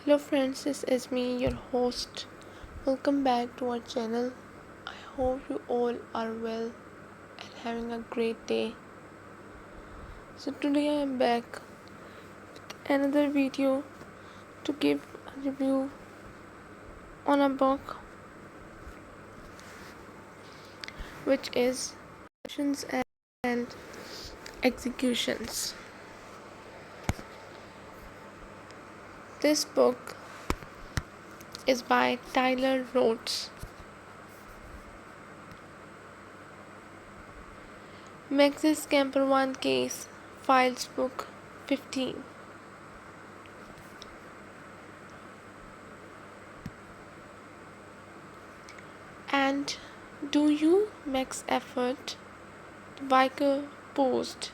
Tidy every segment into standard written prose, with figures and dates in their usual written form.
Hello friends, this is me, your host. Welcome back to our channel. I hope you all are well and having a great day. So today I am back with another video to give a review on a book which is Actions and Executions. This book is by Tyler Rhodes. Max's Campervan Case Files Book 15. And do you max effort? The biker posed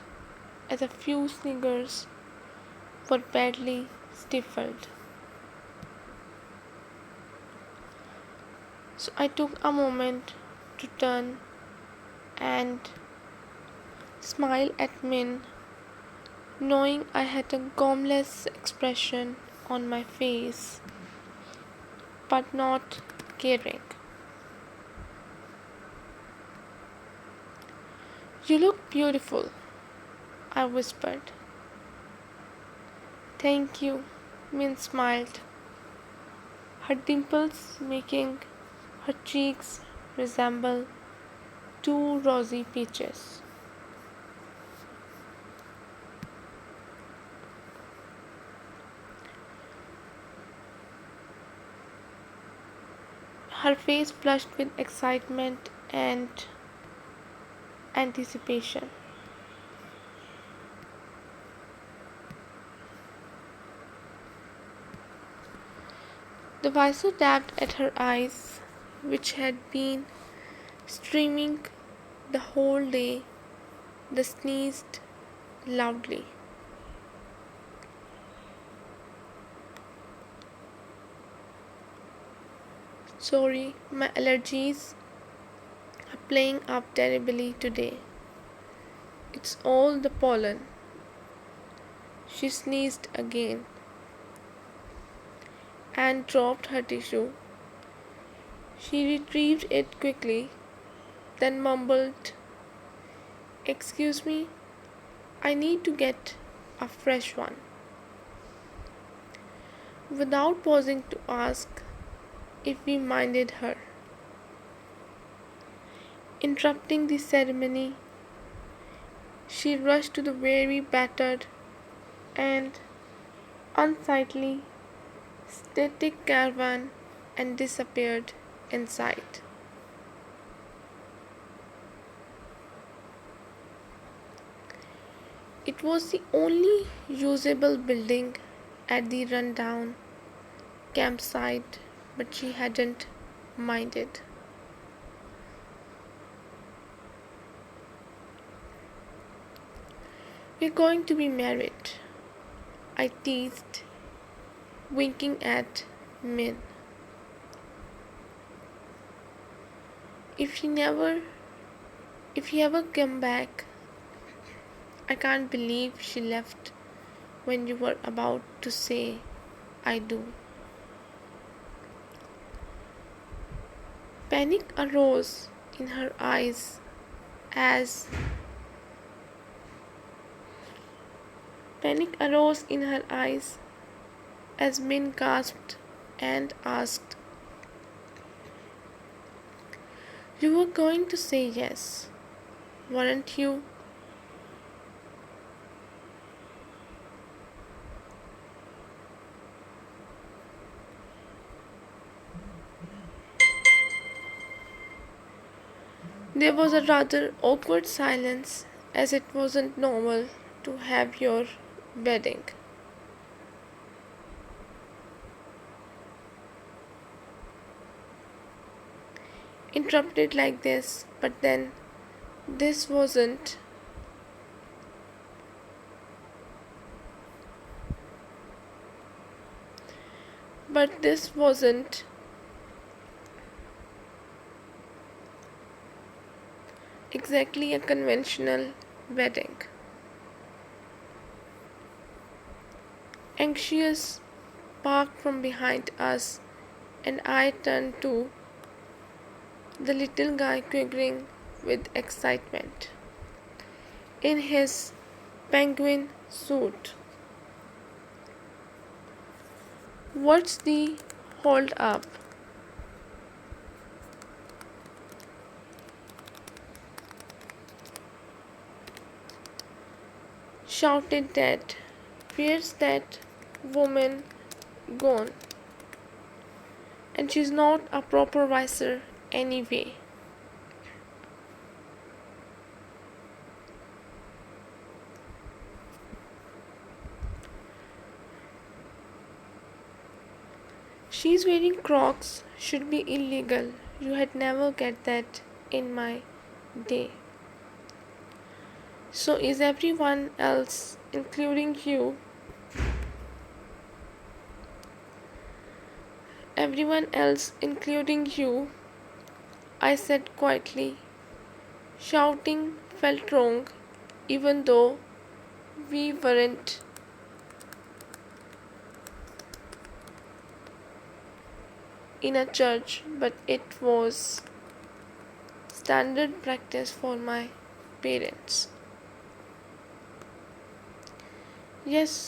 as a few sneakers were badly stifled. So I took a moment to turn and smile at Min, knowing I had a gomless expression on my face, but not caring. You look beautiful, I whispered. Thank you, Min smiled, her dimples making her cheeks resemble two rosy peaches. Her face flushed with excitement and anticipation. The visor dabbed at her eyes, which had been streaming the whole day. They sneezed loudly. Sorry, my allergies are playing up terribly today. It's all the pollen. She sneezed again and dropped her tissue. She retrieved it quickly, then mumbled, "Excuse me, I need to get a fresh one." Without pausing to ask if we minded her. Interrupting the ceremony, she rushed to the very battered and unsightly static caravan and disappeared inside. It was the only usable building at the rundown campsite, but she hadn't minded. "We're going to be married," I teased, winking at Min. If you ever come back, I can't believe she left when you were about to say I do. Panic arose in her eyes as Panic arose in her eyes as Min gasped and asked, "You were going to say yes, weren't you?" There was a rather awkward silence, as it wasn't normal to have your wedding interrupted like this, this wasn't this wasn't exactly a conventional wedding. Anxious parked from behind us, and I turned to the little guy quivering with excitement in his penguin suit. "What's the hold up?" shouted Dad. "Where's that woman gone? And she's not a proper visor anyway." "She's wearing Crocs. Should be illegal. You had never get that in my day." "So is everyone else, including you?" "Everyone else, including you," I said quietly. Shouting felt wrong, even though we weren't in a church, but it was standard practice for my parents. Yes,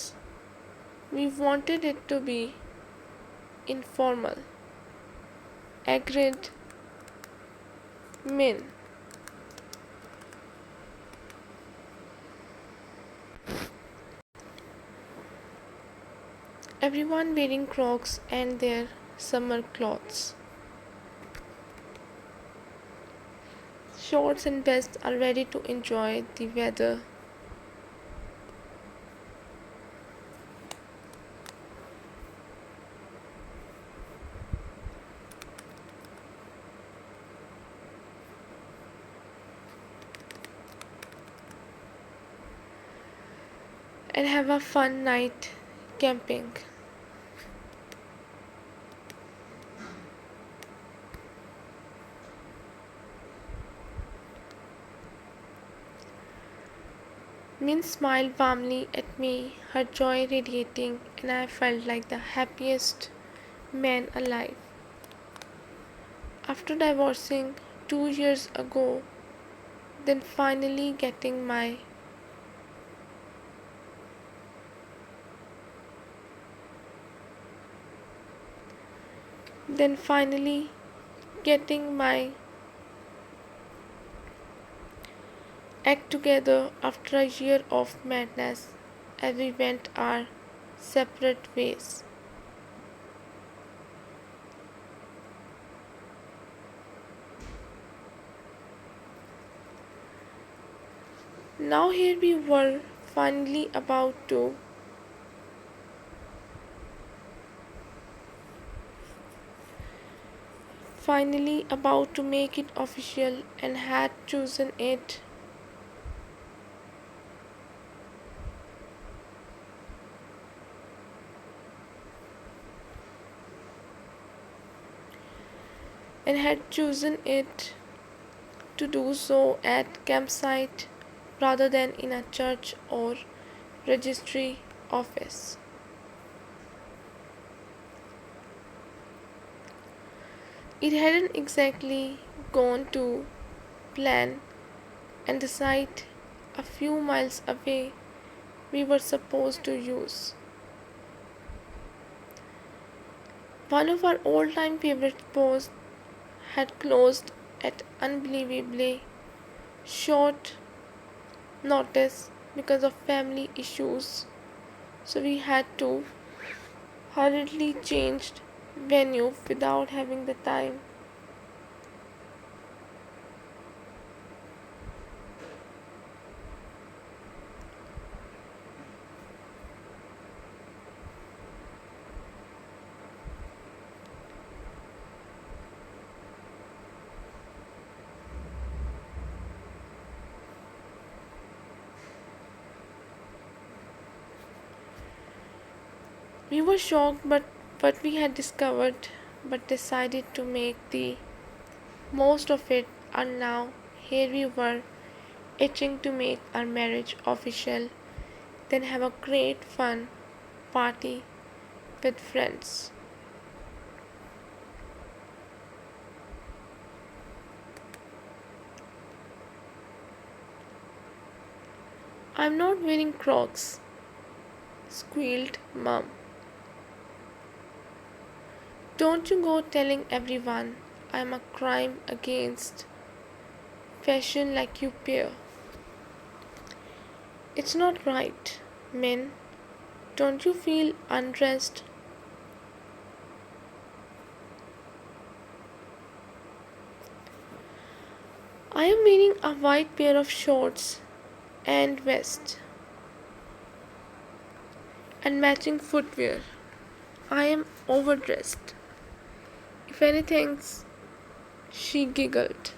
we wanted it to be informal. Agreed, Min. Everyone wearing Crocs and their summer clothes. Shorts and vests are ready to enjoy the weather. And have a fun night camping. Min smiled warmly at me, her joy radiating, and I felt like the happiest man alive. After divorcing 2 years ago, then finally getting my then finally getting my act together after a year of madness as we went our separate ways. Now here we were finally about to make it official and had chosen it. And had chosen it to do so at campsite rather than in a church or registry office. It hadn't exactly gone to plan, and the site a few miles away we were supposed to use. One of our all-time favorite spots had closed at unbelievably short notice because of family issues, so we had to hurriedly change venue without having the time. We were shocked but what we had discovered, but decided to make the most of it, and now here we were, itching to make our marriage official, then have a great fun party with friends. I'm not wearing Crocs, squealed Mum. Don't you go telling everyone I'm a crime against fashion like you pair. It's not right, Min. Don't you feel undressed? I am wearing a white pair of shorts and vest and matching footwear. I am overdressed. If anything, she giggled.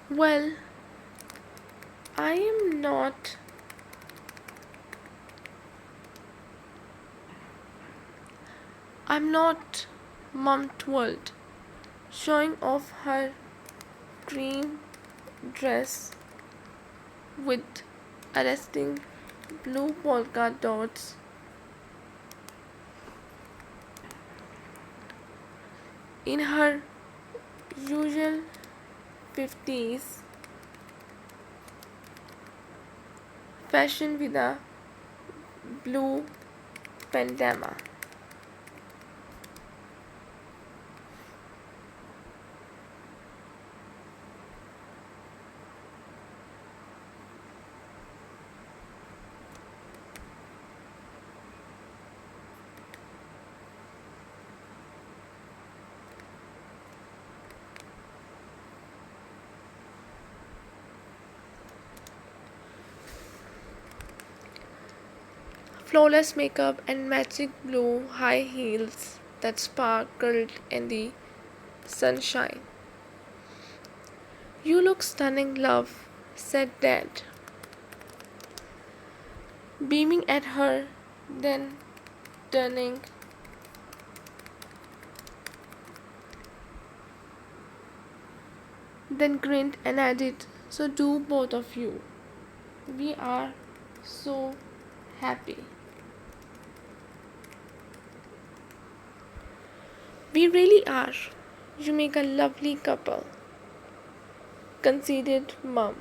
Well, I am not. I'm not, Mum twirled, showing off her cream dress with arresting blue polka dots. In her usual 50s fashion with a blue bandana. Flawless makeup and magic blue high heels that sparkled in the sunshine. You look stunning, love, said Dad, beaming at her, then turning. Then grinned and added, so do both of you. We are so happy. We really are. You make a lovely couple, conceded Mum.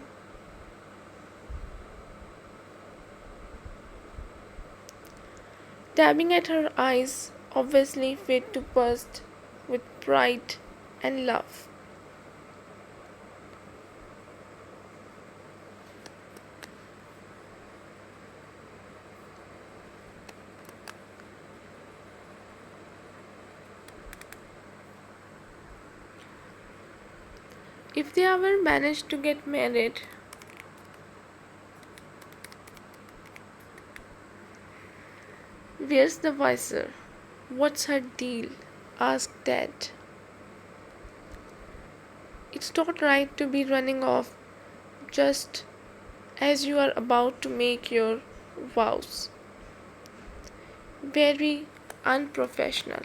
Dabbing at her eyes, obviously fit to burst with pride and love. If they ever manage to get married, where's the visor? What's her deal? Asked Dad. It's not right to be running off just as you are about to make your vows. Very unprofessional.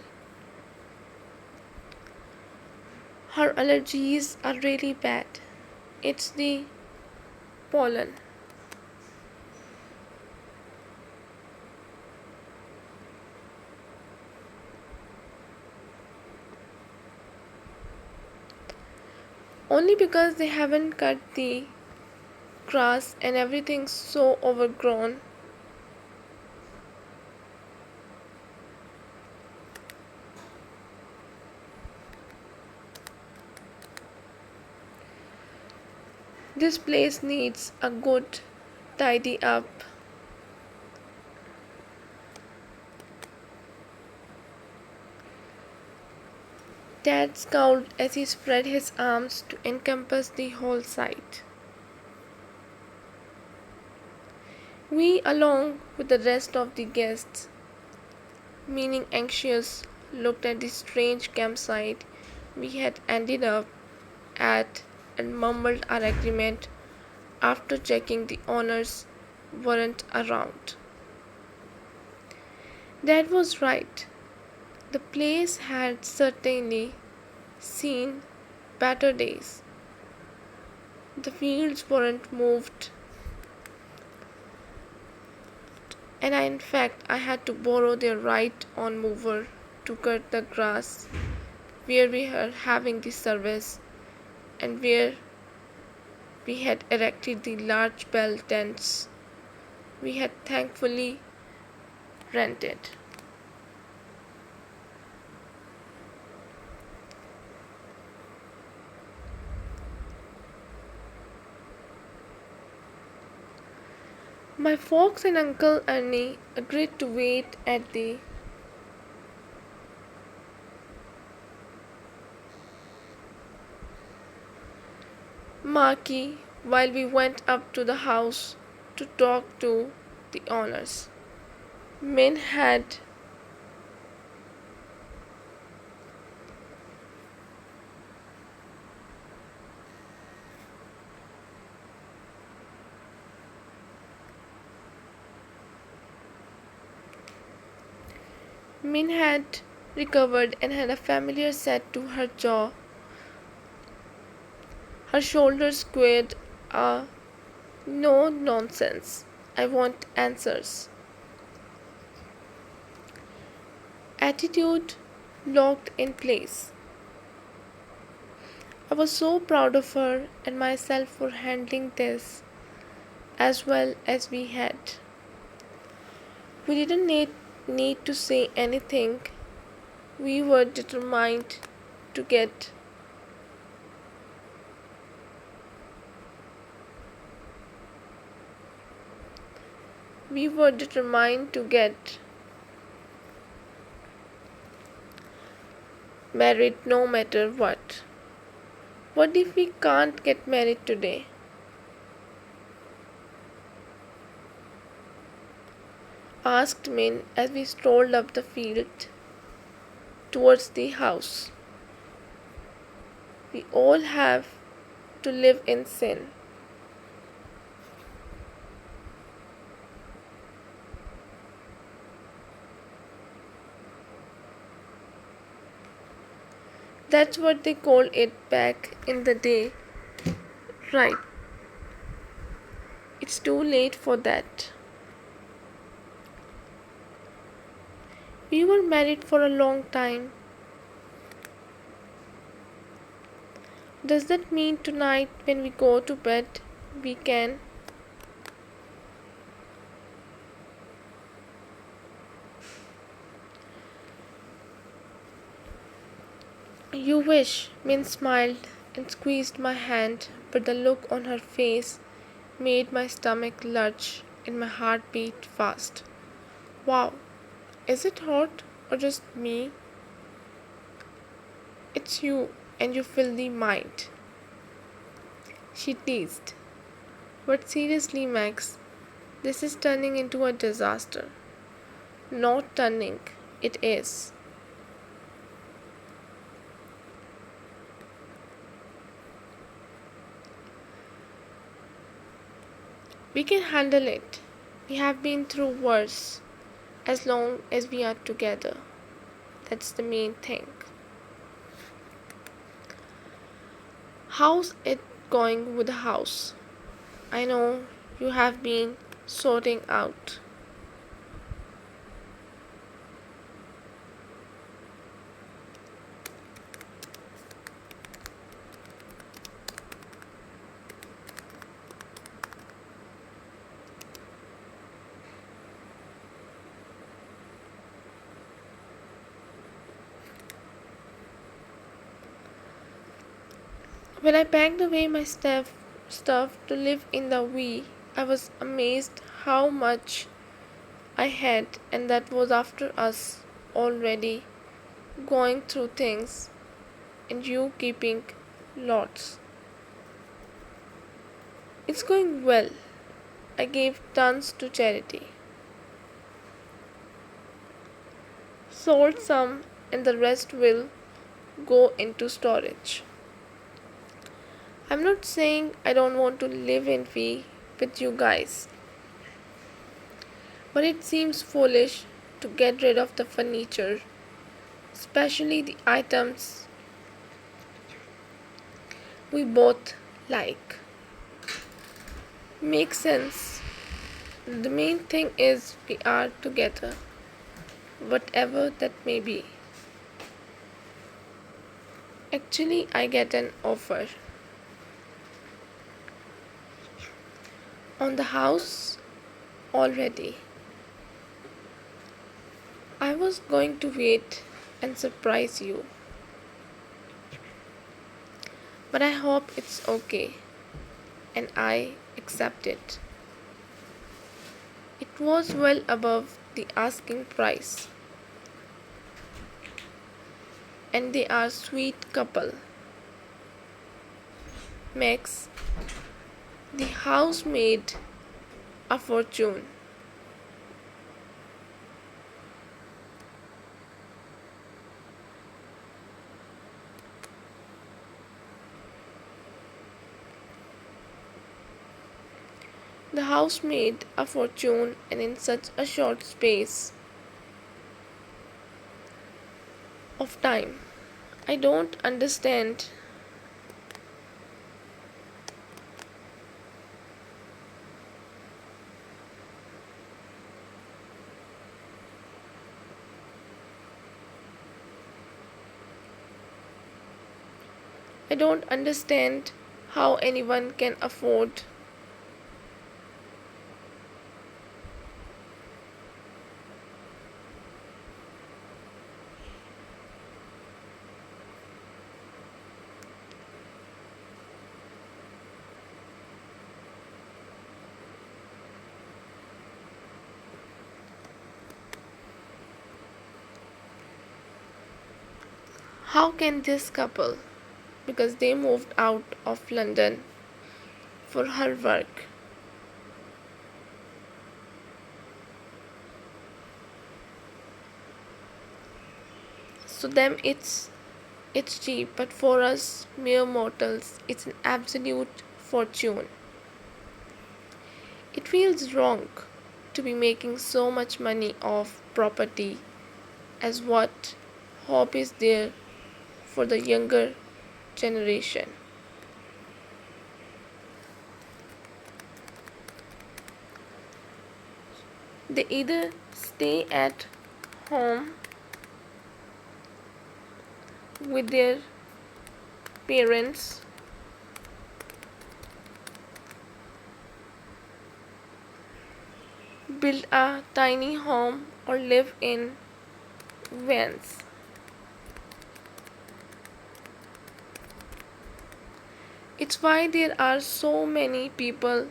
Her allergies are really bad. It's the pollen. Only because they haven't cut the grass and everything's so overgrown. This place needs a good tidy up. Dad scowled as he spread his arms to encompass the whole site. We, along with the rest of the guests, meaning anxious, looked at the strange campsite we had ended up at and mumbled our agreement after checking the owners weren't around. Dad was right. The place had certainly seen better days. The fields weren't moved and in fact I had to borrow their right-on mower to cut the grass where we were having the service and where we had erected the large bell tents we had thankfully rented. My folks and Uncle Ernie agreed to wait at the marquee while we went up to the house to talk to the owners. Min had Min had recovered and had a familiar set to her jaw. Her shoulders squared a no nonsense. I want answers attitude locked in place. I was so proud of her and myself for handling this as well as we had. We didn't need to say anything. We were determined to get we were determined to get married no matter what. What if we can't get married today? Asked Min as we strolled up the field towards the house. We all have to live in sin. That's what they called it back in the day. Right. It's too late for that. We were married for a long time. Does that mean tonight when we go to bed we can? You wish, Min smiled and squeezed my hand, but the look on her face made my stomach lurch and my heart beat fast. Wow, is it hot or just me? It's you and your filthy mind, she teased. But seriously, Max, this is turning into a disaster. Not turning, it is. We can handle it. We have been through worse. As long as we are together. That's the main thing. How's it going with the house? I know you have been sorting out. When I packed away my stuff to live in the V, I was amazed how much I had, and that was after us already going through things and you keeping lots. It's going well. I gave tons to charity. Sold some, and the rest will go into storage. I'm not saying I don't want to live in V with you guys, but it seems foolish to get rid of the furniture, especially the items we both like. Makes sense. The main thing is we are together, whatever that may be. Actually, I get an offer on the house already. I was going to wait and surprise you, but I hope it's okay and I accept it. It was well above the asking price, and they are sweet couple. Max, the house made a fortune. The house made a fortune and in such a short space of time. I don't understand. I don't understand how anyone can afford. How can this couple, because they moved out of London for her work, so them it's cheap, but for us mere mortals it's an absolute fortune. It feels wrong to be making so much money off property as what hope is there for the younger generation. They either stay at home with their parents, build a tiny home, or live in vans. It's why there are so many people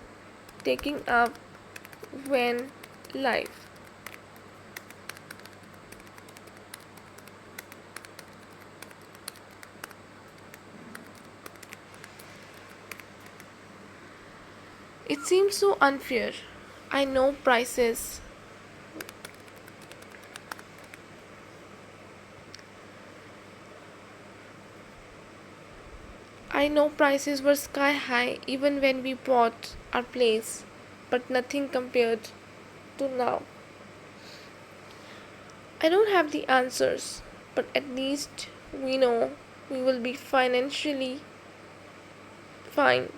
taking up van life. It seems so unfair. I know prices I know prices were sky high even when we bought our place, but nothing compared to now. I don't have the answers, but at least we know we will be financially fine.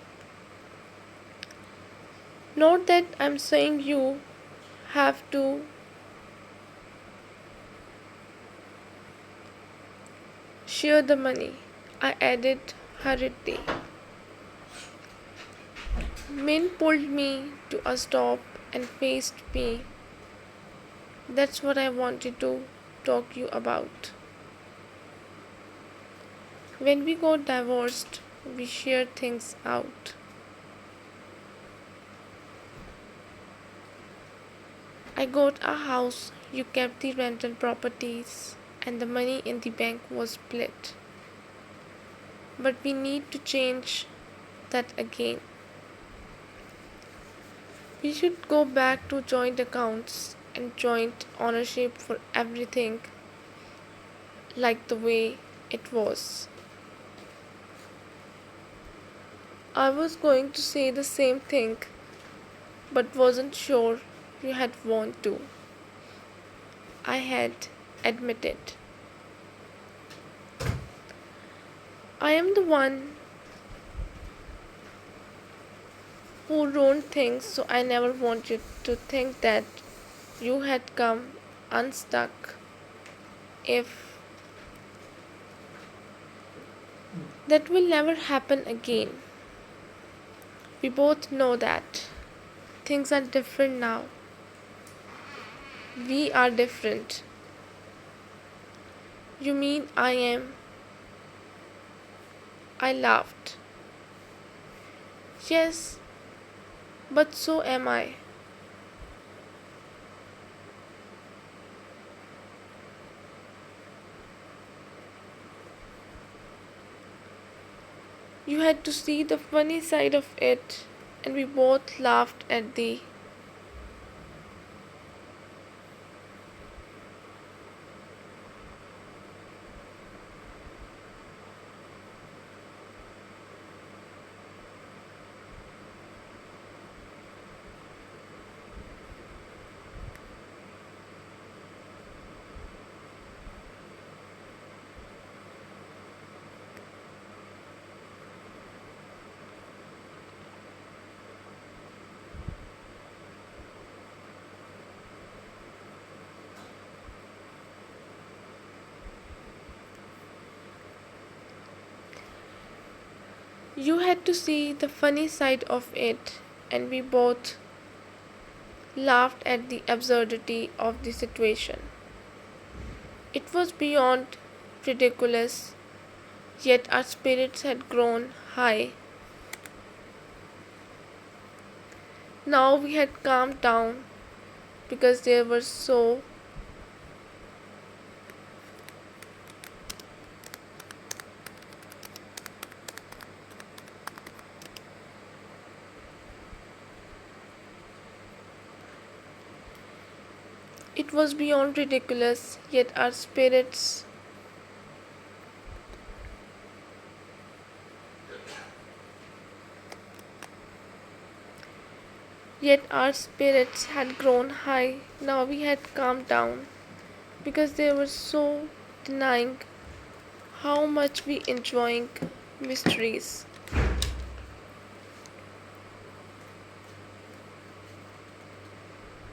Not that I'm saying you have to share the money, I added hurriedly. Min pulled me to a stop and faced me. That's what I wanted to talk you about. When we got divorced, we shared things out. I got a house, you kept the rental properties, and the money in the bank was split. But we need to change that again. We should go back to joint accounts and joint ownership for everything like the way it was. I was going to say the same thing but wasn't sure you had want to. I had admitted. I am the one who don't think so. I never want you to think that you had come unstuck. If that will never happen again. We both know that things are different now. We are different. You mean I am? I laughed. Yes, but so am I. You had to see the funny side of it, and we both laughed at the. You had to see the funny side of it, and we both laughed at the absurdity of the situation. It was beyond ridiculous, yet our spirits had grown high. Now we had calmed down because there were so. It was beyond ridiculous, yet our spirits had grown high. Now we had calmed down because they were so denying how much we enjoying mysteries.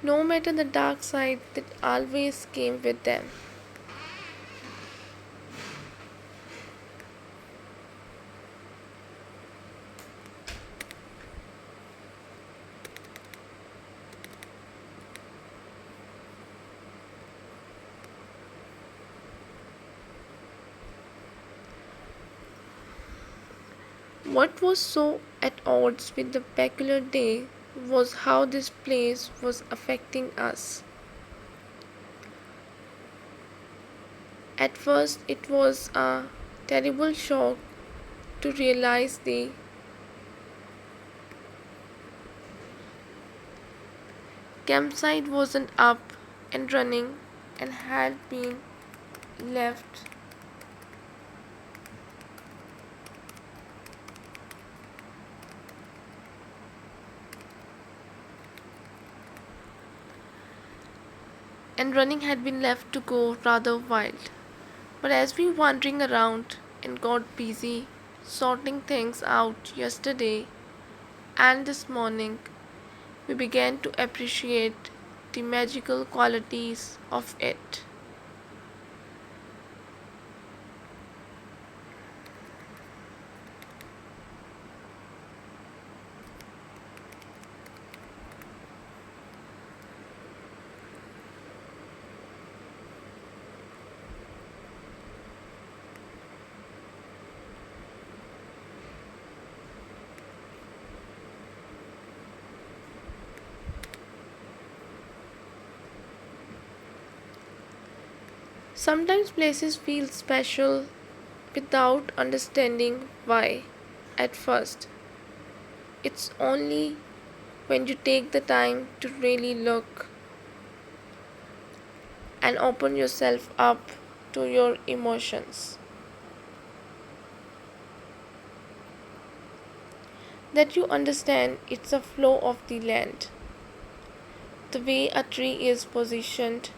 No matter the dark side that always came with them. What was so at odds with the peculiar day was how this place was affecting us. At first, it was a terrible shock to realize the campsite wasn't up and running and had been left to go rather wild. But as we wandering around and got busy sorting things out yesterday and this morning, we began to appreciate the magical qualities of it. Sometimes places feel special without understanding why at first. It's only when you take the time to really look and open yourself up to your emotions that you understand it's a flow of the land, the way a tree is positioned,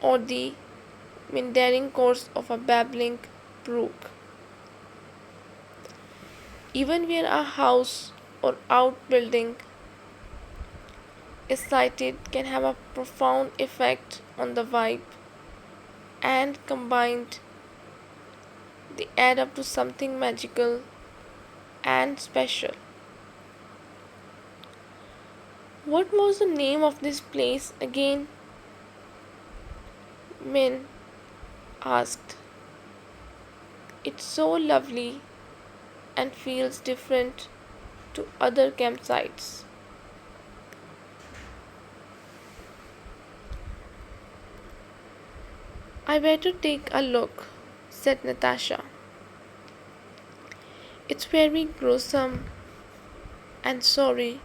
or the meandering course of a babbling brook. Even where a house or outbuilding is sighted can have a profound effect on the vibe, and combined they add up to something magical and special. What was the name of this place again? Min asked. It's so lovely and feels different to other campsites. I better take a look, said Natasha. It's very gruesome and sorry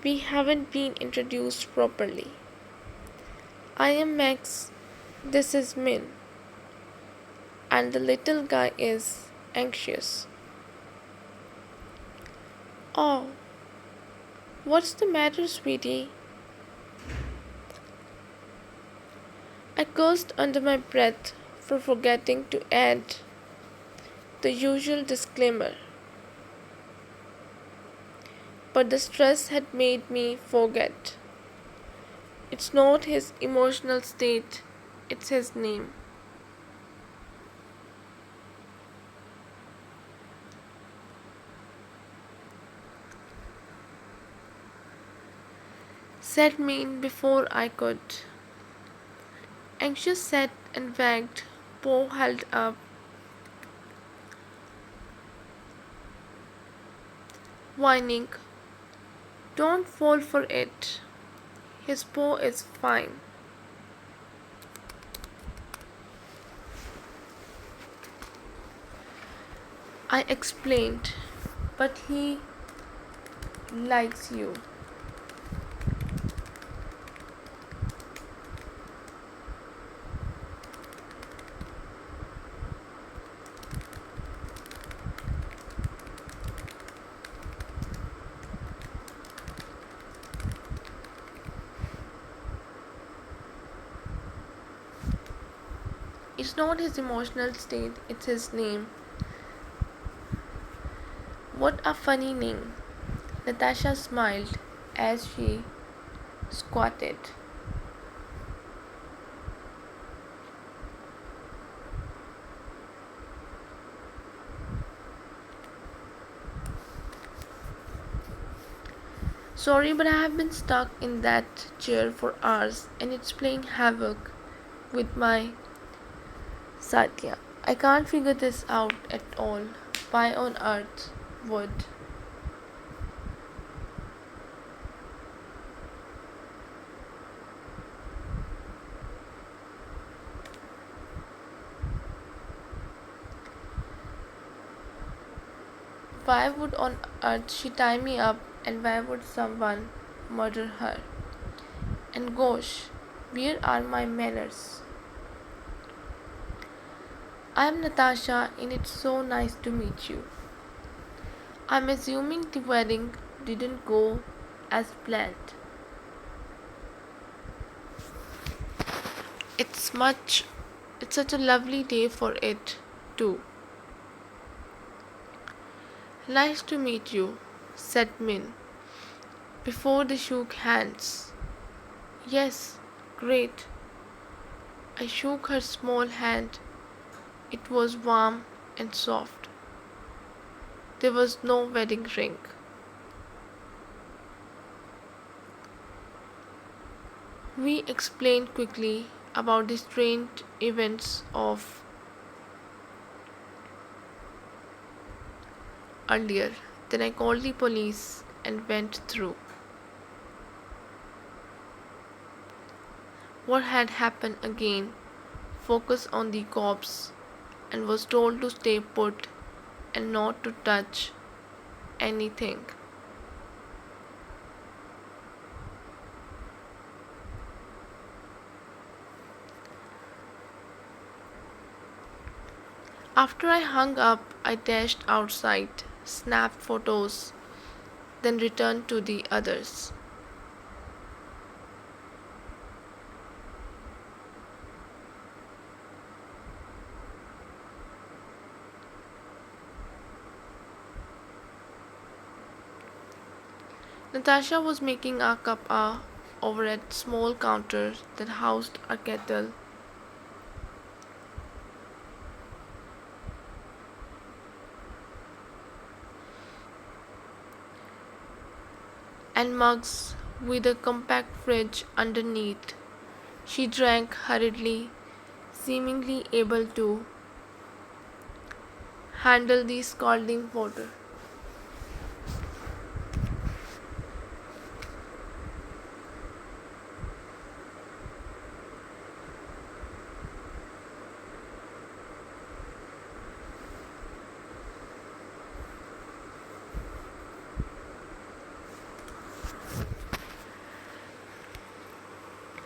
we haven't been introduced properly. I am Max, this is Min, and the little guy is anxious. Oh, what's the matter, sweetie? I cursed under my breath for forgetting to add the usual disclaimer, but the stress had made me forget. It's not his emotional state, it's his name. Said Mean before I could. Anxious sat and wagged, paw held up, whining. Don't fall for it. His paw is fine. I explained, but he likes you. It's not his emotional state, it's his name. What a funny name. Natasha smiled as she squatted. Sorry, but I have been stuck in that chair for hours and it's playing havoc with my satya. I can't figure this out at all. Why on earth would? Why would on earth she tie me up and why would someone murder her? And gosh, where are my manners? I am Natasha and it's so nice to meet you. I'm assuming the wedding didn't go as planned. It's much it's such a lovely day for it too. Nice to meet you, said Min before they shook hands. Yes, great. I shook her small hand. It was warm and soft. There was no wedding ring. We explained quickly about the strange events of earlier. Then I called the police and went through what had happened again, focus on the cops, and was told to stay put and not to touch anything. After I hung up, I dashed outside, snapped photos, then returned to the others. Natasha was making a cuppa over at small counter that housed a kettle and mugs with a compact fridge underneath. She drank hurriedly, seemingly able to handle the scalding water.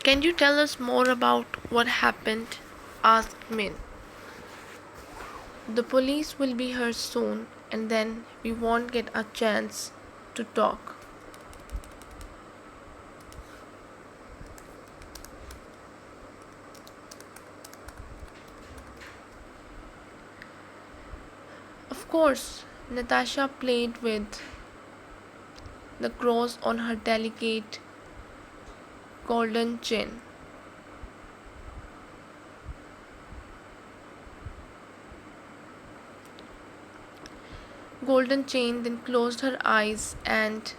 Can you tell us more about what happened? Asked Min. The police will be here soon, and then we won't get a chance to talk. Of course, Natasha played with the cross on her delicate golden chin. Golden chain, then closed her eyes and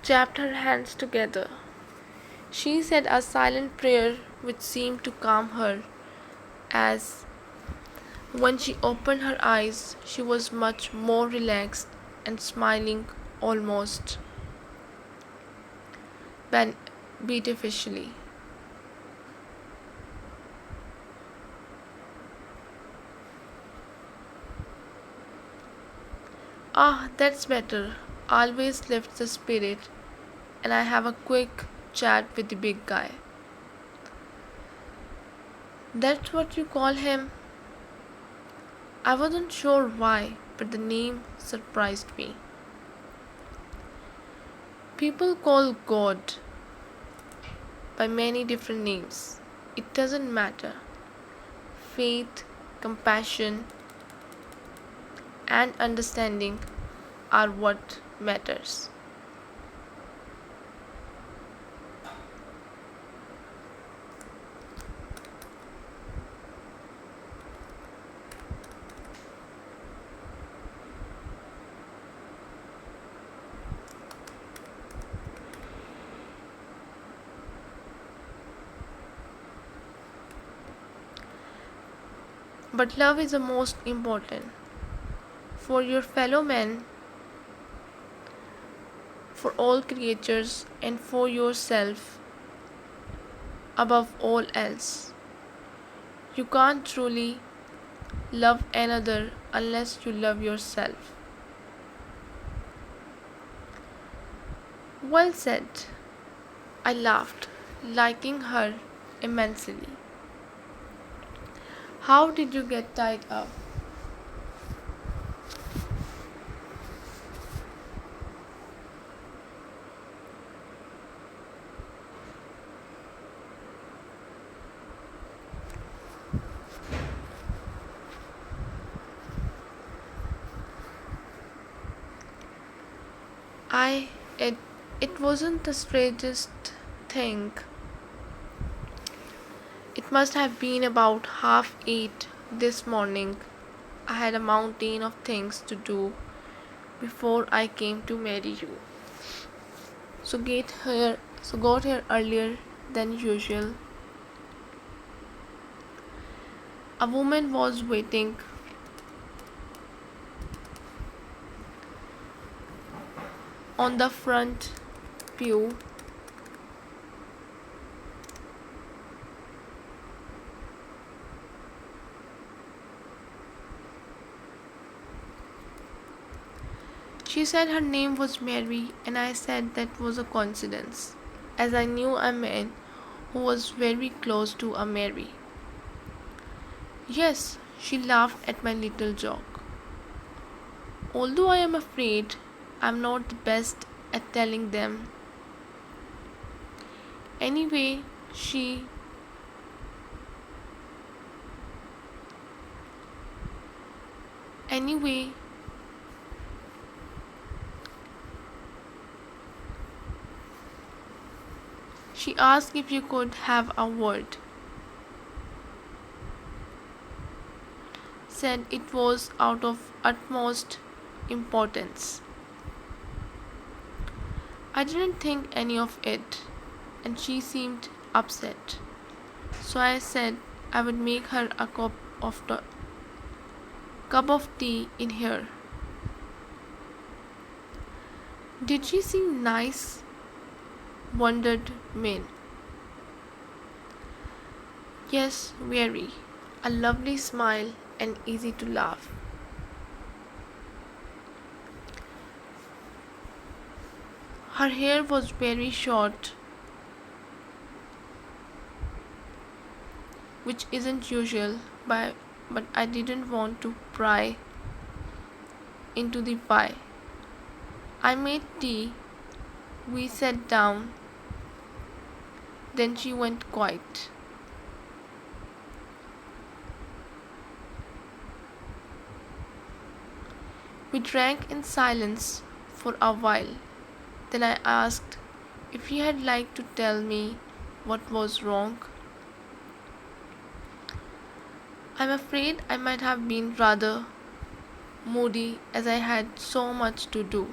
chapped her hands together. She said a silent prayer which seemed to calm her, as when she opened her eyes, she was much more relaxed and smiling almost beneficially. Ah, that's better. Always lifts the spirit, and I have a quick chat with the big guy. That's what you call him? I wasn't sure why, but the name surprised me. People call God by many different names. It doesn't matter. Faith, compassion, and understanding are what matters. But love is the most important for your fellow men, for all creatures, and for yourself above all else. You can't truly love another unless you love yourself. Well said. I laughed, liking her immensely. How did you get tied up? I it it wasn't the strangest thing. It must have been about 8:30 this morning. I had a mountain of things to do before I came to marry you. So got here earlier than usual. A woman was waiting on the front pew. She said her name was Mary, and I said that was a coincidence, as I knew a man who was very close to a Mary. Yes, she laughed at my little joke. Although I am afraid I'm not the best at telling them. Anyway, she anyway She asked if you could have a word. Said it was out of utmost importance. I didn't think any of it, and she seemed upset. So I said I would make her a cup of tea in here. Did she seem nice? Wondered Min. Yes, very. A lovely smile and easy to laugh. Her hair was very short, which isn't usual, but I didn't want to pry into the pie. I made tea, we sat down, then she went quiet. We drank in silence for a while. Then I asked if he had liked to tell me what was wrong. I'm afraid I might have been rather moody as I had so much to do.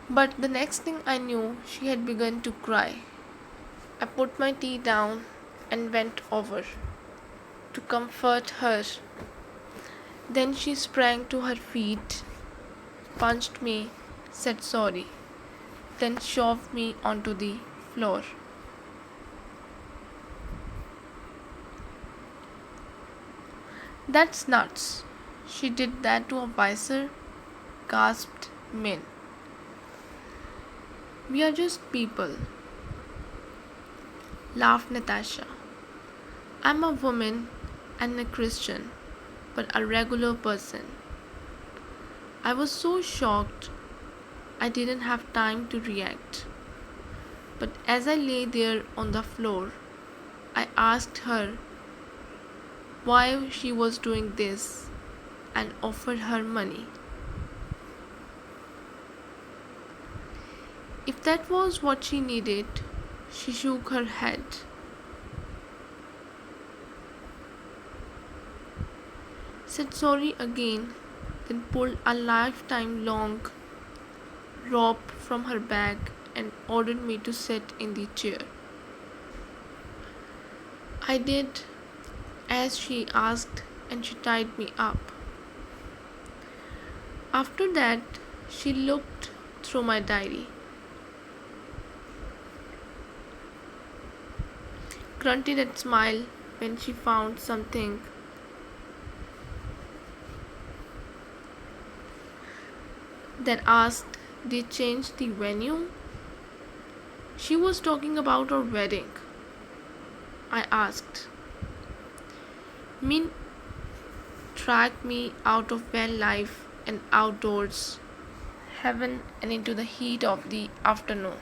But the next thing I knew, she had begun to cry. I put my tea down and went over to comfort her. Then she sprang to her feet, punched me, said sorry, then shoved me onto the floor. That's nuts. She did that to a vicer, gasped Min. We are just people, laughed Natasha. I'm a woman and a Christian, but a regular person. I was so shocked I didn't have time to react. But as I lay there on the floor, I asked her why she was doing this and offered her money. If that was what she needed, she shook her head. Said sorry again, then pulled a lifetime long rope from her bag and ordered me to sit in the chair. I did as she asked and she tied me up. After that, she looked through my diary, grunted and smiled when she found something, then asked, did change the venue? She was talking about our wedding. I asked. Min dragged me out of van life and outdoors heaven and into the heat of the afternoon.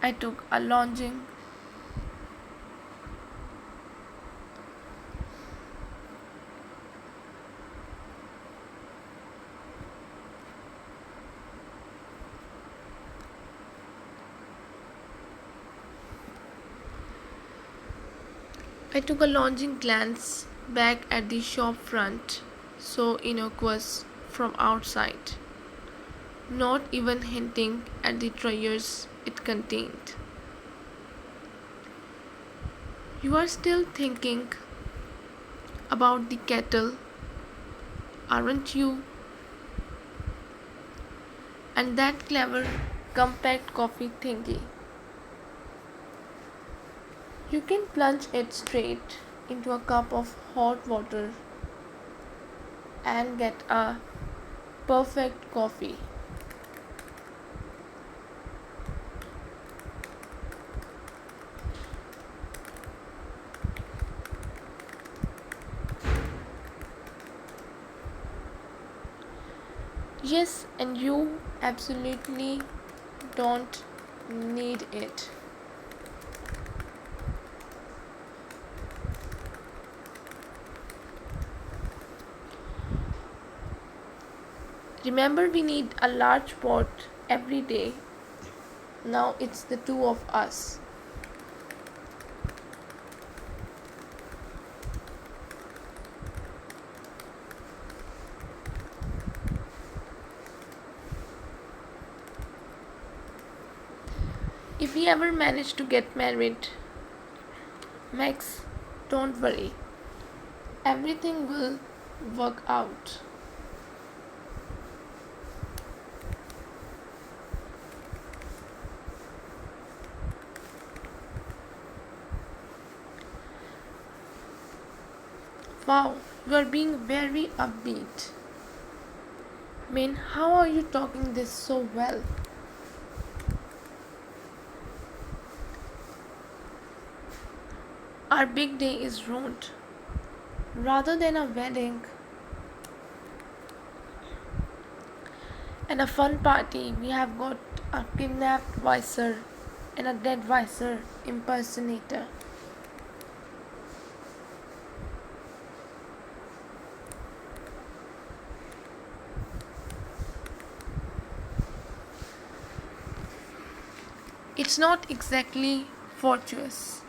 I took a longing glance back at the shop front, so innocuous from outside, not even hinting at the treasures it contained. You are still thinking about the kettle, aren't you? And that clever, compact coffee thingy. You can plunge it straight into a cup of hot water and get a perfect coffee. Yes, and you absolutely don't need it. Remember, we need a large pot every day. Now it's the two of us. If we ever manage to get married, Max, don't worry. Everything will work out. Wow, you are being very upbeat. Min, how are you talking this so well? Our big day is ruined. Rather than a wedding and a fun party, we have got a kidnapped vicer and a dead vicer impersonator. It's not exactly fortuitous.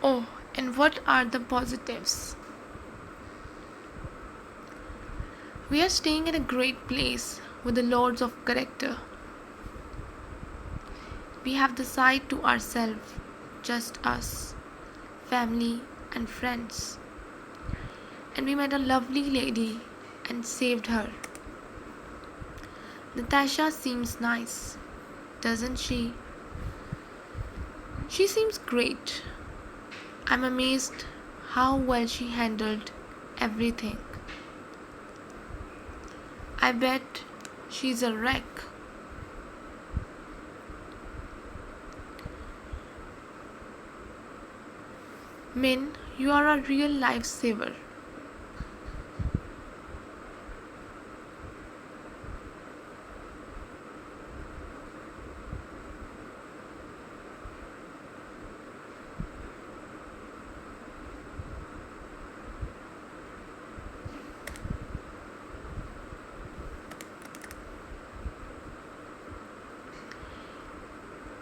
Oh, and what are the positives? We are staying at a great place with the lords of character. We have the side to ourselves, just us, family, and friends. And we met a lovely lady and saved her. Natasha seems nice, doesn't she? She seems great. I'm amazed how well she handled everything. I bet she's a wreck. Min, you are a real lifesaver.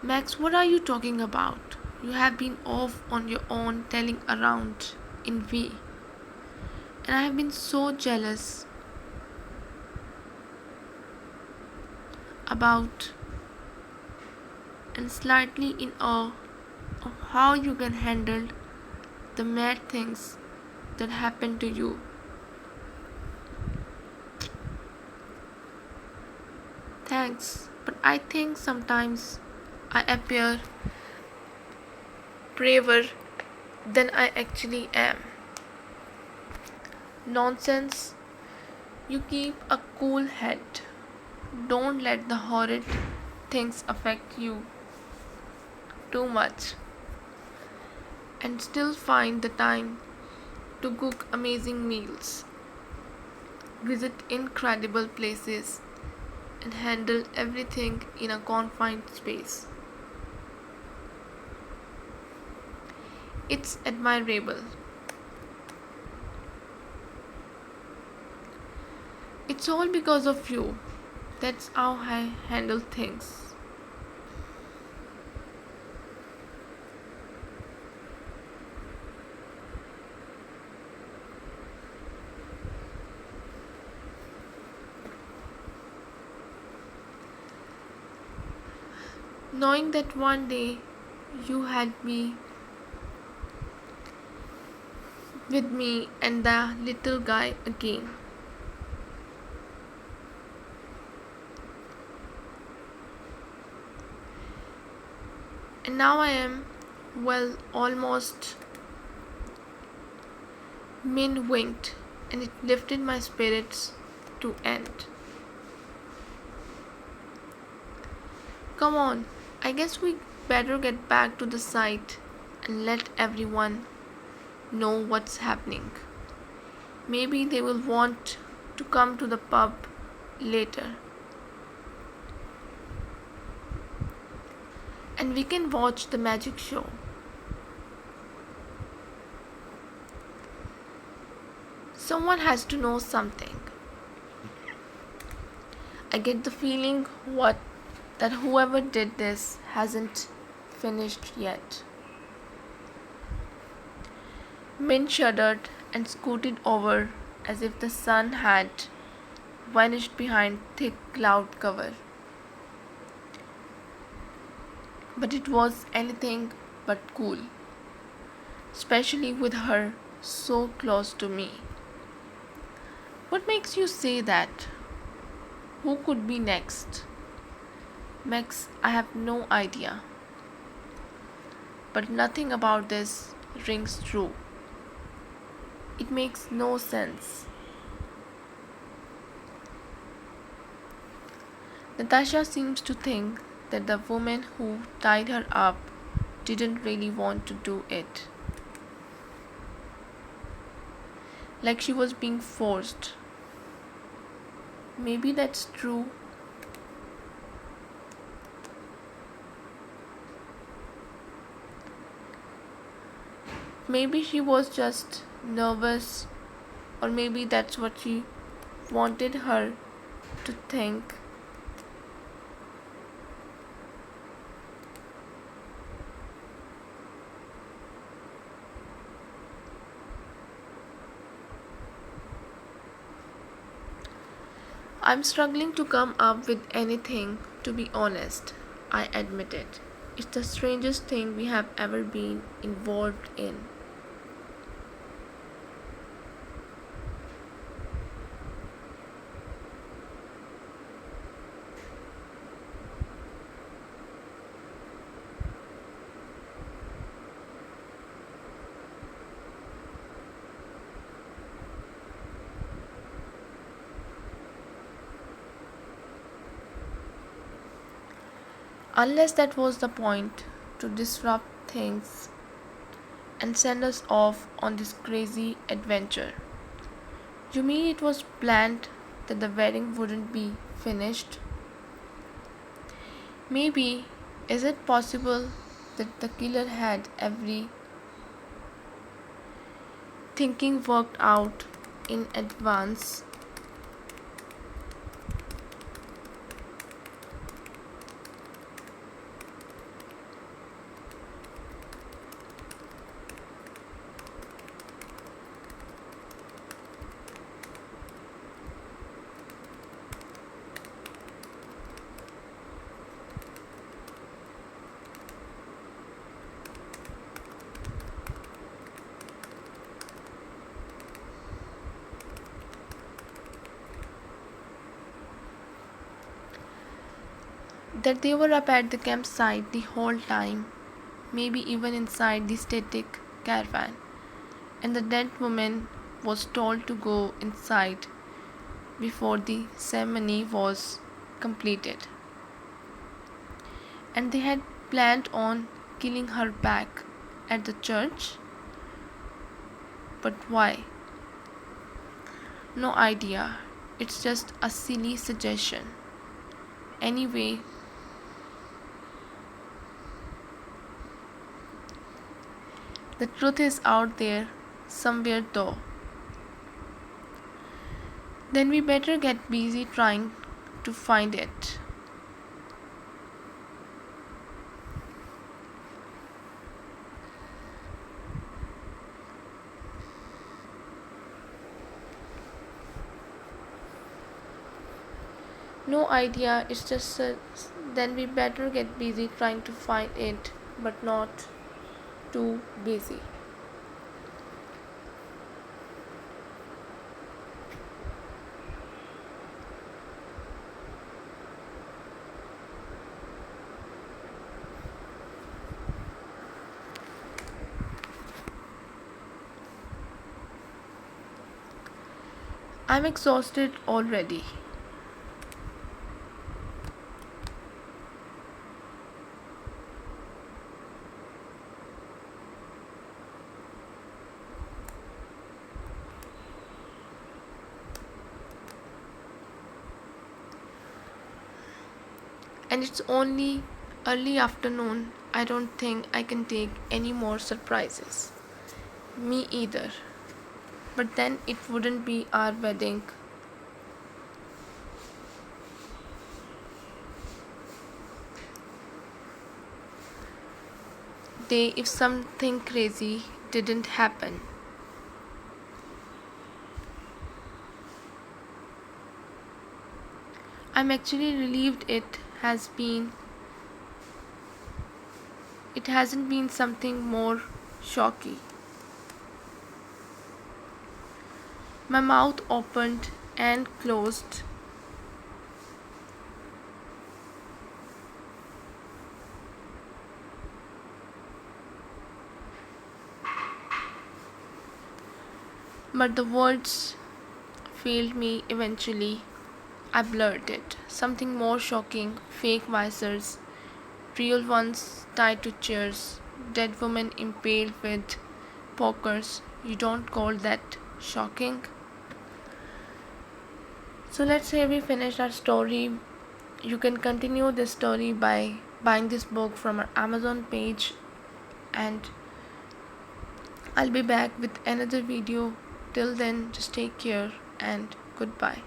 Max, what are you talking about? You have been off on your own telling around in V. And I have been so jealous about and slightly in awe of how you can handle the mad things that happen to you. Thanks, but I think sometimes I appear braver than I actually am. Nonsense. You keep a cool head. Don't let the horrid things affect you too much. And still find the time to cook amazing meals, visit incredible places, and handle everything in a confined space. It's admirable. It's all because of you. That's how I handle things. Knowing that one day you had me with me and the little guy again. And now I am, well, almost min winked, and it lifted my spirits to end. Come on, I guess we better get back to the site and let everyone know what's happening. Maybe they will want to come to the pub later. And we can watch the magic show. Someone has to know something. I get the feeling that whoever did this hasn't finished yet. Min shuddered and scooted over as if the sun had vanished behind thick cloud cover. But it was anything but cool, especially with her so close to me. What makes you say that? Who could be next? Max, I have no idea. But nothing about this rings true. It makes no sense. Natasha seems to think that the woman who tied her up didn't really want to do it. Like she was being forced. Maybe that's true. Maybe she was just nervous, or maybe that's what she wanted her to think. I'm struggling to come up with anything, to be honest, I admit it. It's the strangest thing we have ever been involved in. Unless that was the point, to disrupt things and send us off on this crazy adventure. You mean it was planned that the wedding wouldn't be finished? Maybe, is it possible that the killer had every thinking worked out in advance? That they were up at the campsite the whole time, maybe even inside the static caravan, and the dead woman was told to go inside before the ceremony was completed. And they had planned on killing her back at the church. But why? No idea. It's just a silly suggestion. Anyway, the truth is out there somewhere though. Then we better get busy trying to find it. No idea, it's just then we better get busy trying to find it, but not too busy. I'm exhausted already. And it's only early afternoon. I don't think I can take any more surprises. Me either. But then it wouldn't be our wedding. Day if something crazy didn't happen. I'm actually relieved it hasn't been something more shocking. My mouth opened and closed. But the words failed me eventually. I blurted something more shocking: fake visors, real ones tied to chairs, dead women impaled with pokers. You don't call that shocking? So let's say we finished our story. You can continue this story by buying this book from our Amazon page, and I'll be back with another video. Till then, just take care and goodbye.